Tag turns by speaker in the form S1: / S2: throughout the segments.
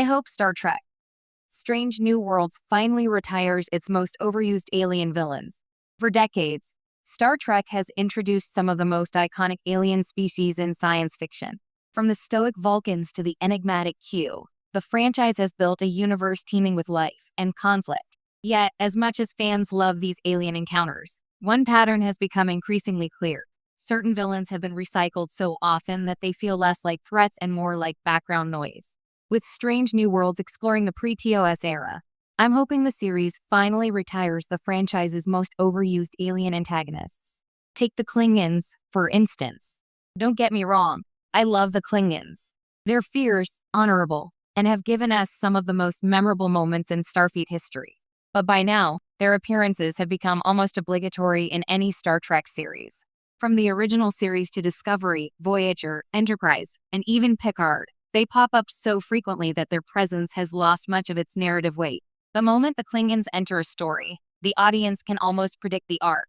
S1: I hope Star Trek Strange New Worlds finally retires its most overused alien villains. For decades, Star Trek has introduced some of the most iconic alien species in science fiction. From the stoic Vulcans to the enigmatic Q, the franchise has built a universe teeming with life and conflict. Yet, as much as fans love these alien encounters, one pattern has become increasingly clear. Certain villains have been recycled so often that they feel less like threats and more like background noise. With Strange New Worlds exploring the pre-TOS era, I'm hoping the series finally retires the franchise's most overused alien antagonists. Take the Klingons, for instance. Don't get me wrong, I love the Klingons. They're fierce, honorable, and have given us some of the most memorable moments in Starfleet history. But by now, their appearances have become almost obligatory in any Star Trek series. From the original series to Discovery, Voyager, Enterprise, and even Picard, they pop up so frequently that their presence has lost much of its narrative weight. The moment the Klingons enter a story, the audience can almost predict the arc.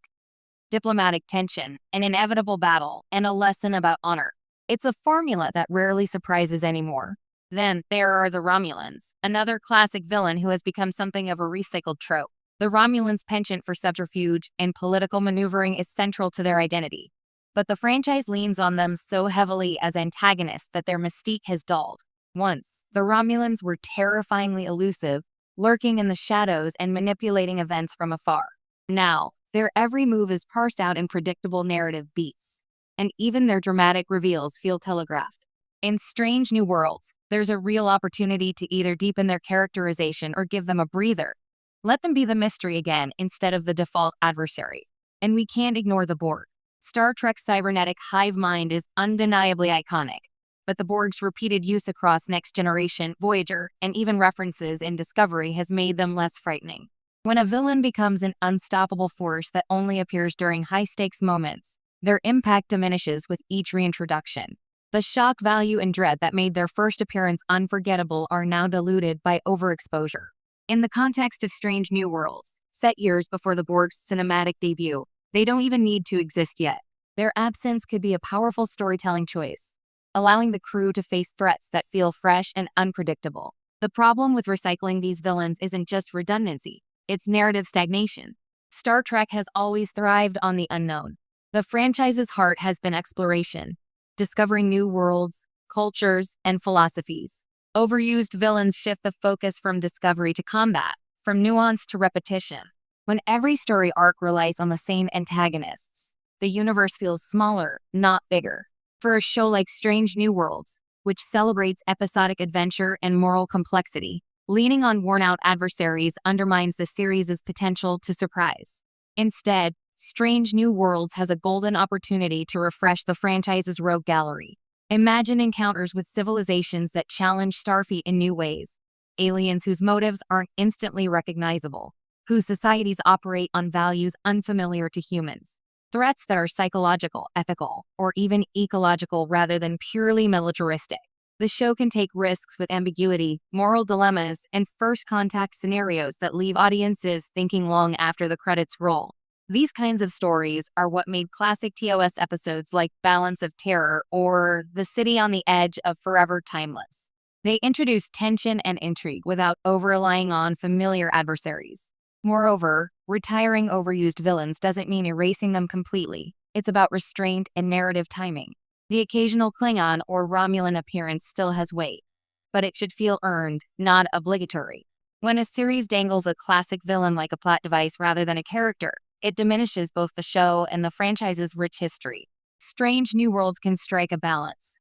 S1: Diplomatic tension, an inevitable battle, and a lesson about honor. It's a formula that rarely surprises anymore. Then there are the Romulans, another classic villain who has become something of a recycled trope. The Romulans' penchant for subterfuge and political maneuvering is central to their identity. But the franchise leans on them so heavily as antagonists that their mystique has dulled. Once, the Romulans were terrifyingly elusive, lurking in the shadows and manipulating events from afar. Now, their every move is parsed out in predictable narrative beats, and even their dramatic reveals feel telegraphed. In Strange New Worlds, there's a real opportunity to either deepen their characterization or give them a breather. Let them be the mystery again instead of the default adversary. And we can't ignore the Borg. Star Trek's cybernetic hive mind is undeniably iconic, but the Borg's repeated use across Next Generation, Voyager, and even references in Discovery has made them less frightening. When a villain becomes an unstoppable force that only appears during high-stakes moments, their impact diminishes with each reintroduction. The shock value and dread that made their first appearance unforgettable are now diluted by overexposure. In the context of Strange New Worlds, set years before the Borg's cinematic debut, they don't even need to exist yet. Their absence could be a powerful storytelling choice, allowing the crew to face threats that feel fresh and unpredictable. The problem with recycling these villains isn't just redundancy, it's narrative stagnation. Star Trek has always thrived on the unknown. The franchise's heart has been exploration, discovering new worlds, cultures, and philosophies. Overused villains shift the focus from discovery to combat, from nuance to repetition. When every story arc relies on the same antagonists, the universe feels smaller, not bigger. For a show like Strange New Worlds, which celebrates episodic adventure and moral complexity, leaning on worn-out adversaries undermines the series' potential to surprise. Instead, Strange New Worlds has a golden opportunity to refresh the franchise's rogue gallery. Imagine encounters with civilizations that challenge Starfleet in new ways, aliens whose motives aren't instantly recognizable, whose societies operate on values unfamiliar to humans, threats that are psychological, ethical, or even ecological rather than purely militaristic. The show can take risks with ambiguity, moral dilemmas, and first contact scenarios that leave audiences thinking long after the credits roll. These kinds of stories are what made classic TOS episodes like Balance of Terror or The City on the Edge of forever timeless. They introduce tension and intrigue without over-relying on familiar adversaries. Moreover, retiring overused villains doesn't mean erasing them completely. It's about restraint and narrative timing. The occasional Klingon or Romulan appearance still has weight, but it should feel earned, not obligatory. When a series dangles a classic villain like a plot device rather than a character, it diminishes both the show and the franchise's rich history. Strange New Worlds can strike a balance,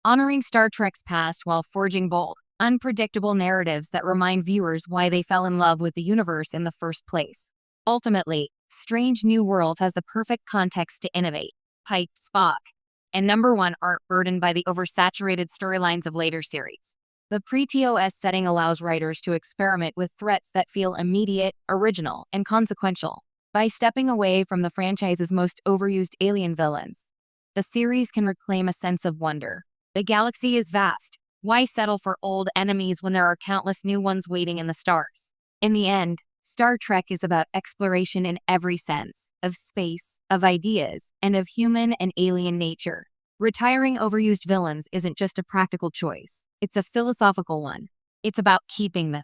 S1: honoring Star Trek's past while forging bold, unpredictable narratives that remind viewers why they fell in love with the universe in the first place. Ultimately, Strange New Worlds has the perfect context to innovate. Pike, Spock, and Number One aren't burdened by the oversaturated storylines of later series. The pre-TOS setting allows writers to experiment with threats that feel immediate, original, and consequential. By stepping away from the franchise's most overused alien villains, the series can reclaim a sense of wonder. The galaxy is vast. Why settle for old enemies when there are countless new ones waiting in the stars? In the end, Star Trek is about exploration in every sense, of space, of ideas, and of human and alien nature. Retiring overused villains isn't just a practical choice, it's a philosophical one. It's about keeping the